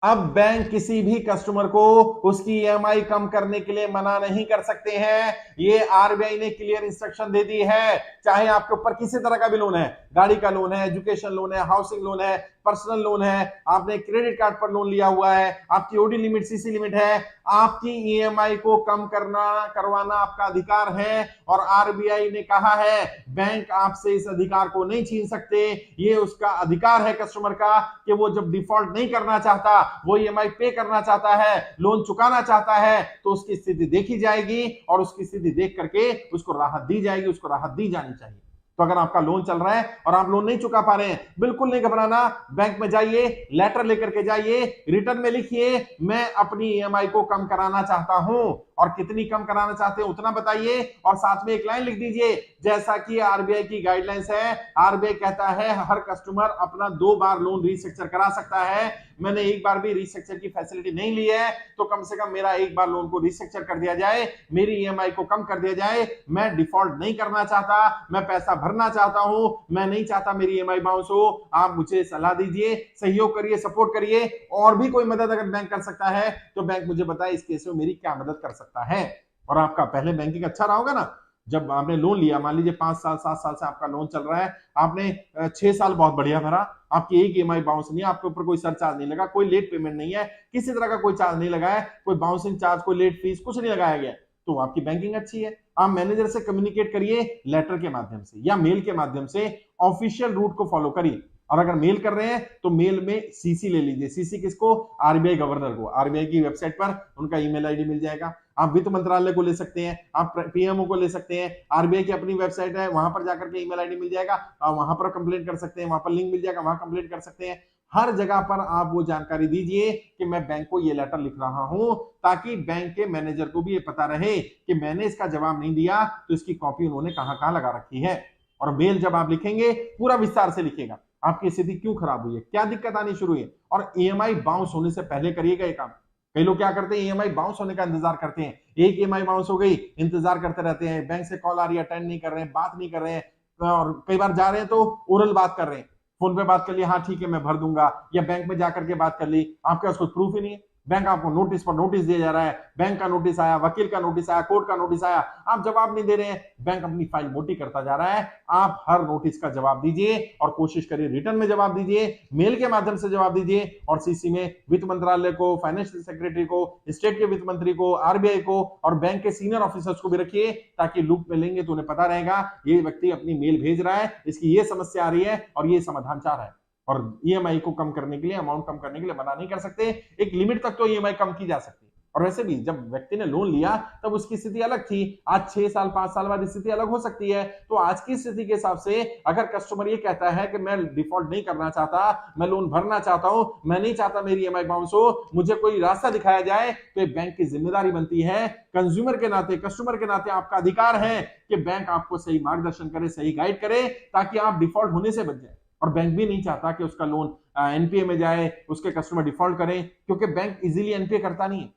अब बैंक किसी भी कस्टमर को उसकी ईएमआई कम करने के लिए मना नहीं कर सकते हैं। ये आरबीआई ने क्लियर इंस्ट्रक्शन दे दी है। चाहे आपके ऊपर किसी तरह का भी लोन है, गाड़ी का लोन है, एजुकेशन लोन है, हाउसिंग लोन है, पर्सनल लोन है, आपने क्रेडिट कार्ड पर लोन लिया हुआ है, आपकी ओडी लिमिट, सीसी लिमिट है, आपकी ईएमआई को कम करवाना आपका अधिकार है। और आरबीआई ने कहा है बैंक आपसे इस अधिकार को नहीं छीन सकते। ये उसका अधिकार है कस्टमर का कि वो जब डिफॉल्ट नहीं करना चाहता, वो ईएमआई पे करना चाहता है, लोन चुकाना चाहता है, तो उसकी स्थिति देखी जाएगी और उसकी स्थिति देख करके उसको राहत दी जाएगी, उसको राहत दी जानी चाहिए। तो अगर आपका लोन चल रहा है और आप लोन नहीं चुका पा रहे हैं, बिल्कुल नहीं घबराना। बैंक में जाइए, लेटर लेकर के जाइए, रिटर्न में लिखिए मैं अपनी ईएमआई को कम कराना चाहता हूं, और कितनी कम कराना चाहते हैं उतना बताइए, और साथ में एक लाइन लिख दीजिए जैसा कि आरबीआई की गाइडलाइंस है। आरबीआई कहता है हर कस्टमर अपना 2 बार लोन रीस्ट्रक्चर करा सकता है। मैंने एक बार भी रीस्ट्रक्चर की फैसिलिटी नहीं ली है, तो कम से कम मेरा एक बार लोन को रीस्ट्रक्चर कर दिया जाए, मेरी ईएमआई को कम कर दिया जाए। मैं डिफॉल्ट नहीं करना चाहता, मैं पैसा भरना चाहता हूं, मैं नहीं चाहता मेरी ईएमआई बाउंस हो। आप मुझे सलाह दीजिए, सहयोग करिए, सपोर्ट करिए। और भी कोई मदद अगर बैंक कर सकता है तो बैंक मुझे बताए इस केस में मेरी क्या मदद कर सकता है। और आपका पहले बैंकिंग अच्छा रहा होगा ना, जब आपने लोन लिया, मान लीजिए 5 साल 7 साल से आपका लोन चल रहा है, आपने 6 साल बहुत बढ़िया भरा, आपकी एक ईएमआई बाउंस नहीं है, आपके ऊपर कोई सरचार्ज नहीं लगा, कोई लेट पेमेंट नहीं है, किसी तरह का कोई चार्ज नहीं लगा है, कोई बाउंसिंग चार्ज, कोई लेट फीस कुछ नहीं लगाया गया, तो आपकी बैंकिंग अच्छी है। आप मैनेजर से कम्युनिकेट करिए लेटर के माध्यम से या मेल के माध्यम से, ऑफिशियल रूट को फॉलो करिए। और अगर मेल कर रहे हैं तो मेल में सीसी ले लीजिए। सीसी किसको? आरबीआई गवर्नर को। आरबीआई की वेबसाइट पर उनका ईमेल आईडी मिल जाएगा। आप वित्त मंत्रालय को ले सकते हैं, आप पीएमओ को ले सकते हैं, आरबीआई की अपनी वेबसाइट है, वहां पर जाकर के ईमेल आईडी मिल जाएगा, आप वहां पर कंप्लेंट कर सकते हैं, वहां पर लिंक मिल जाएगा, वहां कंप्लेंट कर सकते हैं। हर जगह पर आप वो जानकारी दीजिए कि मैं बैंक को ये लेटर लिख रहा हूं, ताकि बैंक के मैनेजर को भी ये पता रहे कि मैंने इसका जवाब नहीं दिया तो इसकी कॉपी उन्होंने कहां कहां लगा रखी है। और मेल जब आप लिखेंगे पूरा विस्तार से लिखेगा, आपकी स्थिति क्यों खराब हुई है, क्या दिक्कत आनी शुरू हुई है, और ईएमआई बाउंस होने से पहले करिएगा ये काम। कई लोग क्या करते हैं, ईएमआई बाउंस होने का इंतजार करते हैं, एक ईएमआई बाउंस हो गई, इंतजार करते रहते हैं, बैंक से कॉल आ रही है, अटेंड नहीं कर रहे हैं, बात नहीं कर रहे हैं, और कई बार जा रहे हैं तो ओरल बात कर रहे हैं, फोन पे बात कर लिया, हाँ ठीक है मैं भर दूंगा, या बैंक में जाकर के बात कर ली, आपके पास कोई प्रूफ ही नहीं है। बैंक आपको नोटिस पर नोटिस दिया जा रहा है, बैंक का नोटिस आया, वकील का नोटिस आया, कोर्ट का नोटिस आया, आप जवाब नहीं दे रहे हैं, बैंक अपनी फाइल मोटी करता जा रहा है। आप हर नोटिस का जवाब दीजिए और कोशिश करिए रिटर्न में जवाब दीजिए, मेल के माध्यम से जवाब दीजिए, और सीसी में वित्त मंत्रालय को, फाइनेंशियल सेक्रेटरी को, स्टेट के वित्त मंत्री को, आरबीआई को और बैंक के सीनियर ऑफिसर्स को भी रखिए, ताकि लूप में लेंगे तो उन्हें पता रहेगा ये व्यक्ति अपनी मेल भेज रहा है, इसकी ये समस्या आ रही है और ये समाधान चाह रहा है। और ईएमआई को कम करने के लिए, अमाउंट कम करने के लिए मना नहीं कर सकते, एक लिमिट तक तो ईएमआई कम की जा सकती है। और वैसे भी जब व्यक्ति ने लोन लिया तब उसकी स्थिति अलग थी, आज 6 साल 5 साल बाद स्थिति अलग हो सकती है। तो आज की स्थिति के हिसाब से अगर कस्टमर ये कहता है कि मैं डिफॉल्ट नहीं करना चाहता, मैं लोन भरना चाहता हूं, मैं नहीं चाहता मेरी ईएमआई बाउंस हो, मुझे कोई रास्ता दिखाया जाए, तो बैंक की जिम्मेदारी बनती है, कंज्यूमर के नाते, कस्टमर के नाते आपका अधिकार है कि बैंक आपको सही मार्गदर्शन करे, सही गाइड करे, ताकि आप डिफॉल्ट होने से बच जाए। और बैंक भी नहीं चाहता कि उसका लोन एनपीए में जाए, उसके कस्टमर डिफॉल्ट करें, क्योंकि बैंक इजीली एनपीए करता नहीं है।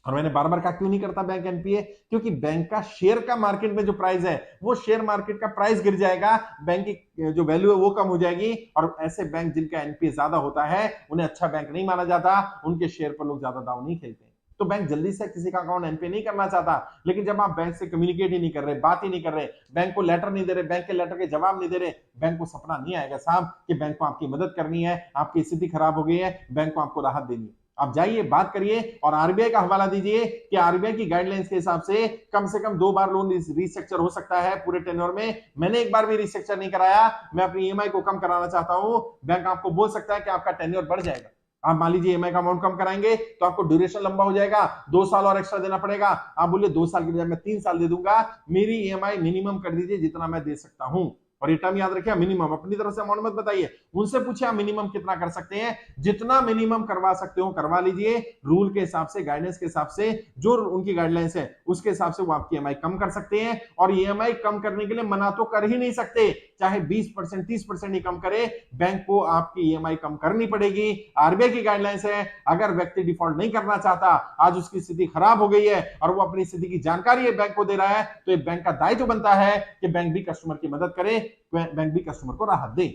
और मैंने बार बार कहा क्यों नहीं करता बैंक एनपीए, क्योंकि बैंक का शेयर का मार्केट में जो प्राइस है, वो शेयर मार्केट का प्राइस गिर जाएगा, बैंक की जो वैल्यू है वो कम हो जाएगी, और ऐसे बैंक जिनका एनपीए ज्यादा होता है उन्हें अच्छा बैंक नहीं माना जाता, उनके शेयर पर लोग ज्यादा दाव नहीं खेलते। तो बैंक जल्दी से किसी का अकाउंट एनपीए नहीं करना चाहता। लेकिन जब आप बैंक से कम्युनिकेट ही नहीं कर रहे, बात ही नहीं कर रहे, बैंक को लेटर नहीं दे रहे, बैंक के लेटर के जवाब नहीं दे रहे, बैंक को सपना नहीं आएगा साहब कि बैंक को आपकी मदद करनी है, आपकी स्थिति खराब हो गई है, बैंक को आपको राहत देनी है। आप जाइए, बात करिए और आरबीआई का हवाला दीजिए कि आरबीआई की गाइडलाइंस के हिसाब से कम 2 बार लोन रीस्ट्रक्चर हो सकता है पूरे टेन्योर में। मैंने एक बार भी रीस्ट्रक्चर नहीं कराया, मैं अपनी ईएमआई को कम कराना चाहता हूं। बैंक आपको बोल सकता है कि आपका टेन्योर बढ़ जाएगा। आप मान लीजिए ईएमआई का अमाउंट कम कराएंगे तो आपको ड्यूरेशन लंबा हो जाएगा, 2 साल और एक्स्ट्रा देना पड़ेगा। आप बोलिए 2 साल की बजाय मैं 3 साल दे दूंगा, मेरी ईएमआई मिनिमम कर दीजिए जितना मैं दे सकता हूं। और ये टर्म याद रखिए, मिनिमम, अपनी तरफ से अमाउंट मत बताइए, उनसे पूछिए आप मिनिमम कितना कर सकते हैं, जितना मिनिमम करवा सकते हो करवा लीजिए। रूल के हिसाब से, गाइडेंस के हिसाब से, जो उनकी गाइडलाइंस है उसके हिसाब से वो आपकी ईएमआई कम कर सकते हैं। और ईएमआई कम करने के लिए मना तो कर ही नहीं सकते, चाहे 20% 30% ही कम करे, बैंक को आपकी ईएमआई कम करनी पड़ेगी। आरबीआई की गाइडलाइंस है, अगर व्यक्ति डिफॉल्ट नहीं करना चाहता, आज उसकी स्थिति खराब हो गई है और वो अपनी स्थिति की जानकारी बैंक को दे रहा है, तो ये बैंक का दायित्व बनता है कि बैंक भी कस्टमर की मदद करे, बैंक भी कस्टमर को राहत दे।